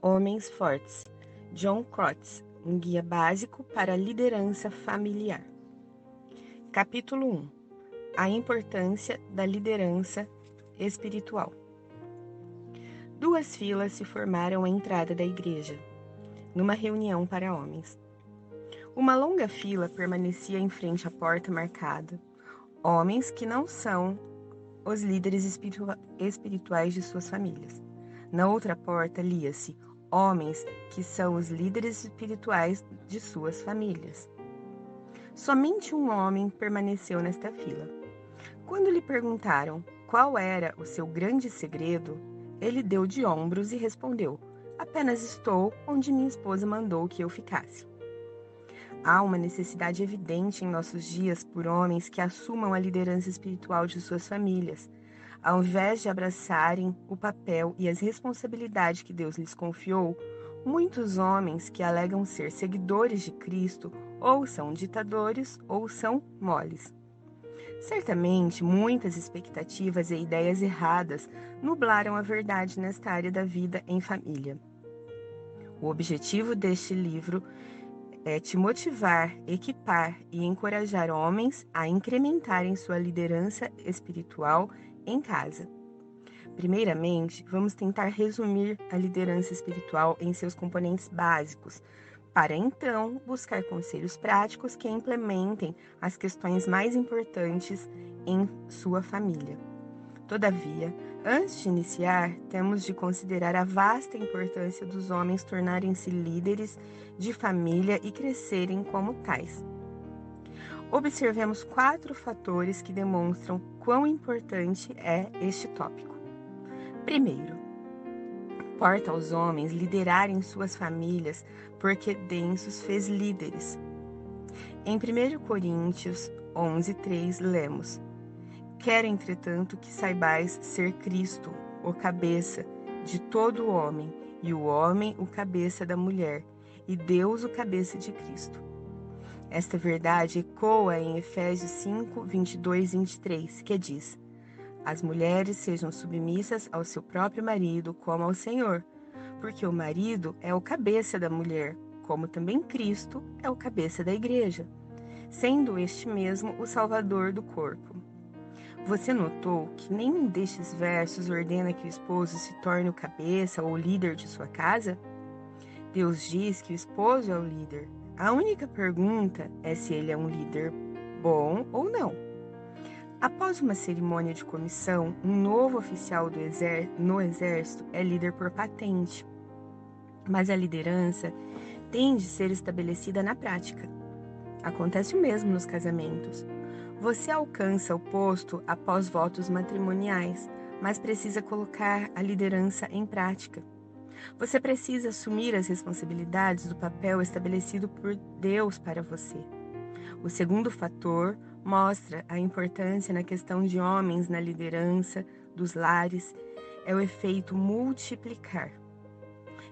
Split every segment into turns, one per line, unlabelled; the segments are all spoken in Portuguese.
Homens Fortes, John Crotts, um guia básico para a liderança familiar. Capítulo 1. A importância da liderança espiritual. Duas filas se formaram à entrada da igreja, numa reunião para homens. Uma longa fila permanecia em frente à porta marcada. Homens que não são os líderes espirituais de suas famílias. Na outra porta lia-se: homens que são os líderes espirituais de suas famílias. Somente um homem permaneceu nesta fila. Quando lhe perguntaram qual era o seu grande segredo, ele deu de ombros e respondeu: apenas estou onde minha esposa mandou que eu ficasse. Há uma necessidade evidente em nossos dias por homens que assumam a liderança espiritual de suas famílias, ao invés de abraçarem o papel e as responsabilidades que Deus lhes confiou. Muitos homens que alegam ser seguidores de Cristo ou são ditadores ou são moles. Certamente, muitas expectativas e ideias erradas nublaram a verdade nesta área da vida em família. O objetivo deste livro é te motivar, equipar e encorajar homens a incrementarem sua liderança espiritual em casa. Primeiramente, vamos tentar resumir a liderança espiritual em seus componentes básicos, para então buscar conselhos práticos que implementem as questões mais importantes em sua família. Todavia, antes de iniciar, temos de considerar a vasta importância dos homens tornarem-se líderes de família e crescerem como tais. Observemos 4 fatores que demonstram quão importante é este tópico. Primeiro, importa aos homens liderarem suas famílias, porque Deus os fez líderes. Em 1 Coríntios 11:3 lemos: quero, entretanto, que saibais ser Cristo, o cabeça de todo o homem, e o homem o cabeça da mulher, e Deus o cabeça de Cristo. Esta verdade ecoa em Efésios 5:22-23, que diz: as mulheres sejam submissas ao seu próprio marido como ao Senhor, porque o marido é o cabeça da mulher, como também Cristo é o cabeça da igreja, sendo este mesmo o Salvador do corpo. Você notou que nenhum destes versos ordena que o esposo se torne o cabeça ou o líder de sua casa? Deus diz que o esposo é o líder. A única pergunta é se ele é um líder bom ou não. Após uma cerimônia de comissão, um novo oficial no Exército é líder por patente, mas a liderança tem de ser estabelecida na prática. Acontece o mesmo nos casamentos. Você alcança o posto após votos matrimoniais, mas precisa colocar a liderança em prática. Você precisa assumir as responsabilidades do papel estabelecido por Deus para você. O segundo fator mostra a importância na questão de homens na liderança dos lares, é o efeito multiplicar.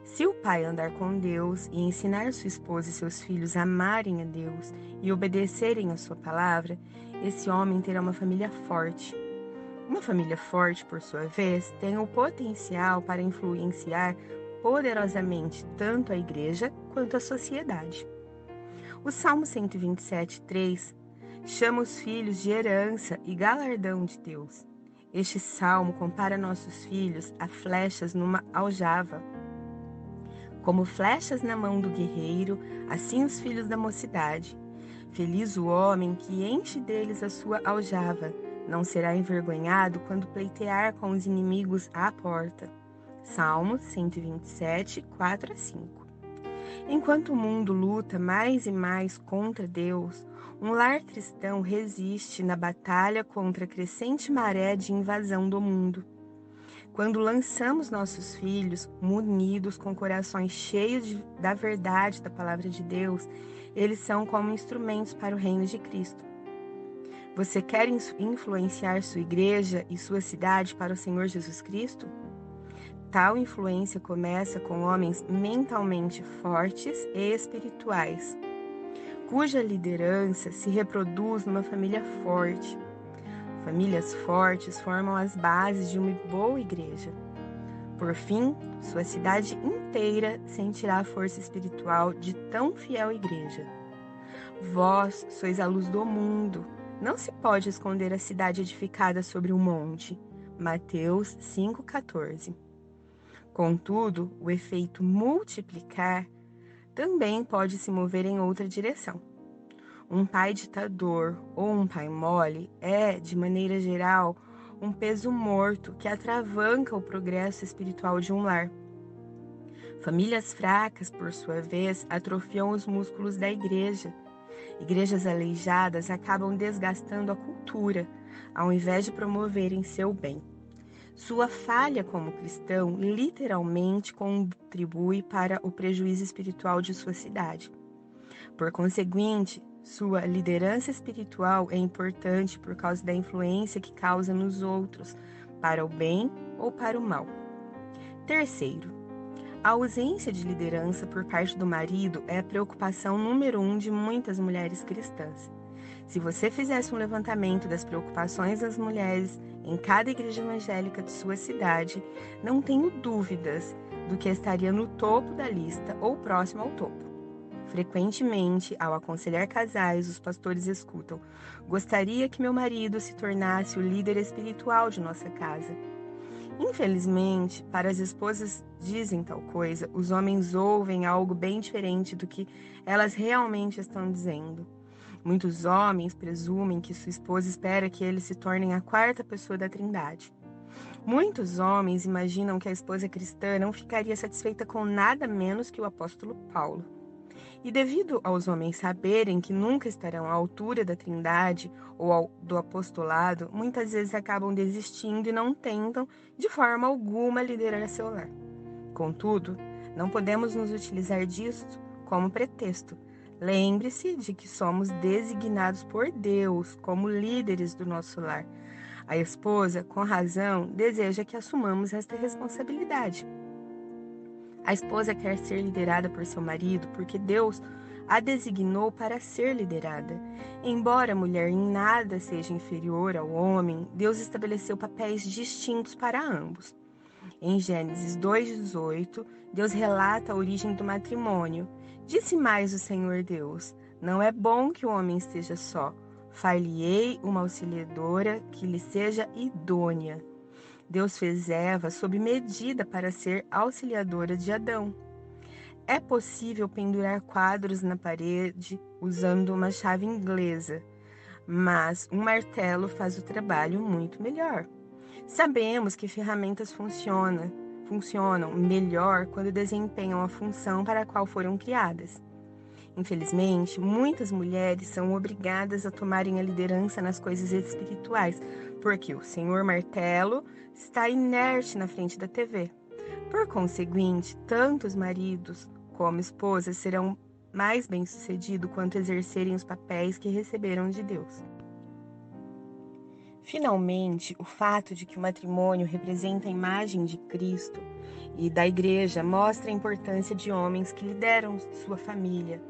Se o pai andar com Deus e ensinar sua esposa e seus filhos a amarem a Deus e obedecerem a sua palavra, esse homem terá uma família forte. Uma família forte, por sua vez, tem o potencial para influenciar poderosamente tanto a igreja quanto a sociedade. O Salmo 127:3 chama os filhos de herança e galardão de Deus. Este salmo compara nossos filhos a flechas numa aljava. Como flechas na mão do guerreiro, assim os filhos da mocidade. Feliz o homem que enche deles a sua aljava, não será envergonhado quando pleitear com os inimigos à porta. Salmo 127, 4-5. Enquanto o mundo luta mais e mais contra Deus, um lar cristão resiste na batalha contra a crescente maré de invasão do mundo. Quando lançamos nossos filhos, munidos com corações cheios da verdade da palavra de Deus, eles são como instrumentos para o reino de Cristo. Você quer influenciar sua igreja e sua cidade para o Senhor Jesus Cristo? Tal influência começa com homens mentalmente fortes e espirituais, cuja liderança se reproduz numa família forte. Famílias fortes formam as bases de uma boa igreja. Por fim, sua cidade inteira sentirá a força espiritual de tão fiel igreja. Vós sois a luz do mundo. Não se pode esconder a cidade edificada sobre um monte. Mateus 5,14. Contudo, o efeito multiplicar também pode se mover em outra direção. Um pai ditador ou um pai mole é, de maneira geral, um peso morto que atravanca o progresso espiritual de um lar. Famílias fracas, por sua vez, atrofiam os músculos da igreja. Igrejas aleijadas acabam desgastando a cultura, ao invés de promoverem seu bem. Sua falha como cristão literalmente contribui para o prejuízo espiritual de sua cidade. Por conseguinte, sua liderança espiritual é importante por causa da influência que causa nos outros, para o bem ou para o mal. Terceiro, a ausência de liderança por parte do marido é a preocupação número 1 de muitas mulheres cristãs. Se você fizesse um levantamento das preocupações das mulheres em cada igreja evangélica de sua cidade, não tenho dúvidas do que estaria no topo da lista ou próximo ao topo. Frequentemente, ao aconselhar casais, os pastores escutam: gostaria que meu marido se tornasse o líder espiritual de nossa casa. Infelizmente, para as esposas dizem tal coisa, os homens ouvem algo bem diferente do que elas realmente estão dizendo. Muitos homens presumem que sua esposa espera que eles se tornem a quarta pessoa da Trindade. Muitos homens imaginam que a esposa cristã não ficaria satisfeita com nada menos que o apóstolo Paulo. E devido aos homens saberem que nunca estarão à altura da Trindade ou do apostolado, muitas vezes acabam desistindo e não tentam, de forma alguma, liderar seu lar. Contudo, não podemos nos utilizar disto como pretexto. Lembre-se de que somos designados por Deus como líderes do nosso lar. A esposa, com razão, deseja que assumamos esta responsabilidade. A esposa quer ser liderada por seu marido porque Deus a designou para ser liderada. Embora a mulher em nada seja inferior ao homem, Deus estabeleceu papéis distintos para ambos. Em Gênesis 2,18, Deus relata a origem do matrimônio. Disse mais o Senhor Deus: não é bom que o homem esteja só. Far-lhe-ei uma auxiliadora que lhe seja idônea. Deus fez Eva sob medida para ser auxiliadora de Adão. É possível pendurar quadros na parede usando uma chave inglesa, mas um martelo faz o trabalho muito melhor. Sabemos que ferramentas funcionam melhor quando desempenham a função para a qual foram criadas. Infelizmente, muitas mulheres são obrigadas a tomarem a liderança nas coisas espirituais, porque o senhor martelo está inerte na frente da TV. Por conseguinte, tanto os maridos como esposas serão mais bem-sucedidos quanto exercerem os papéis que receberam de Deus. Finalmente, o fato de que o matrimônio representa a imagem de Cristo e da igreja mostra a importância de homens que lideram sua família.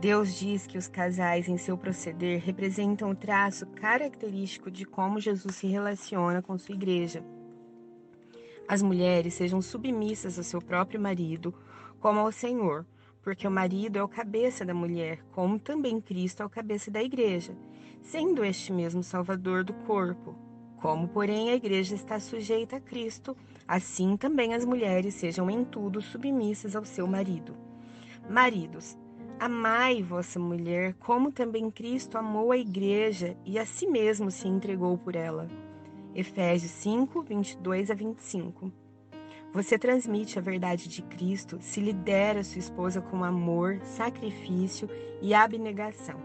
Deus diz que os casais em seu proceder representam o traço característico de como Jesus se relaciona com sua igreja. As mulheres sejam submissas ao seu próprio marido, como ao Senhor, porque o marido é o cabeça da mulher, como também Cristo é o cabeça da igreja, sendo este mesmo Salvador do corpo. Como, porém, a igreja está sujeita a Cristo, assim também as mulheres sejam em tudo submissas ao seu marido. Maridos, amai vossa mulher, como também Cristo amou a igreja e a si mesmo se entregou por ela. Efésios 5, 22-25. Você transmite a verdade de Cristo se lidera sua esposa com amor, sacrifício e abnegação.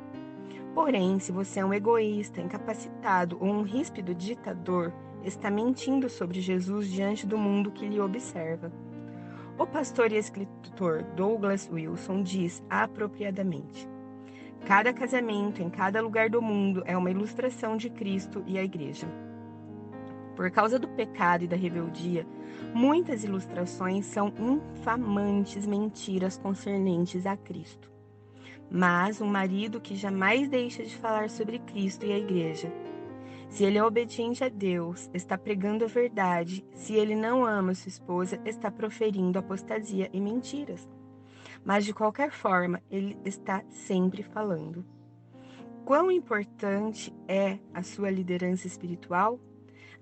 Porém, se você é um egoísta, incapacitado ou um ríspido ditador, está mentindo sobre Jesus diante do mundo que lhe observa. O pastor e escritor Douglas Wilson diz apropriadamente: cada casamento em cada lugar do mundo é uma ilustração de Cristo e a igreja. Por causa do pecado e da rebeldia, muitas ilustrações são infamantes mentiras concernentes a Cristo. Mas um marido que jamais deixa de falar sobre Cristo e a igreja Se ele é obediente a Deus, está pregando a verdade. Se ele não ama sua esposa, está proferindo apostasia e mentiras. Mas de qualquer forma, ele está sempre falando. Quão importante é a sua liderança espiritual?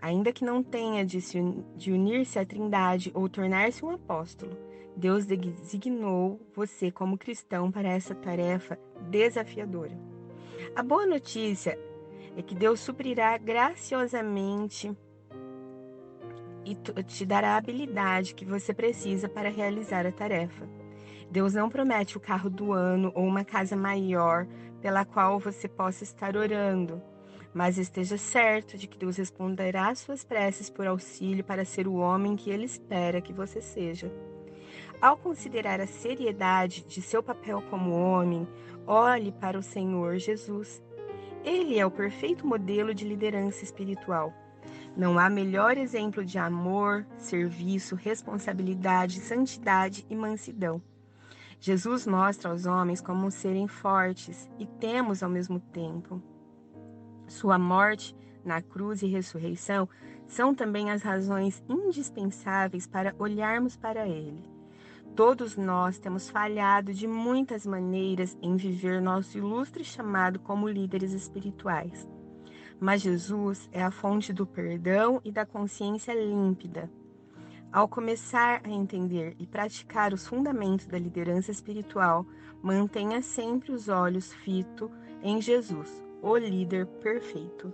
Ainda que não tenha de unir-se à Trindade ou tornar-se um apóstolo, Deus designou você como cristão para essa tarefa desafiadora. A boa notícia é que Deus suprirá graciosamente e te dará a habilidade que você precisa para realizar a tarefa. Deus não promete o carro do ano ou uma casa maior pela qual você possa estar orando, mas esteja certo de que Deus responderá às suas preces por auxílio para ser o homem que Ele espera que você seja. Ao considerar a seriedade de seu papel como homem, olhe para o Senhor Jesus. Ele é o perfeito modelo de liderança espiritual. Não há melhor exemplo de amor, serviço, responsabilidade, santidade e mansidão. Jesus mostra aos homens como serem fortes e temos ao mesmo tempo. Sua morte na cruz e ressurreição são também as razões indispensáveis para olharmos para Ele. Todos nós temos falhado de muitas maneiras em viver nosso ilustre chamado como líderes espirituais. Mas Jesus é a fonte do perdão e da consciência límpida. Ao começar a entender e praticar os fundamentos da liderança espiritual, mantenha sempre os olhos fitos em Jesus, o líder perfeito.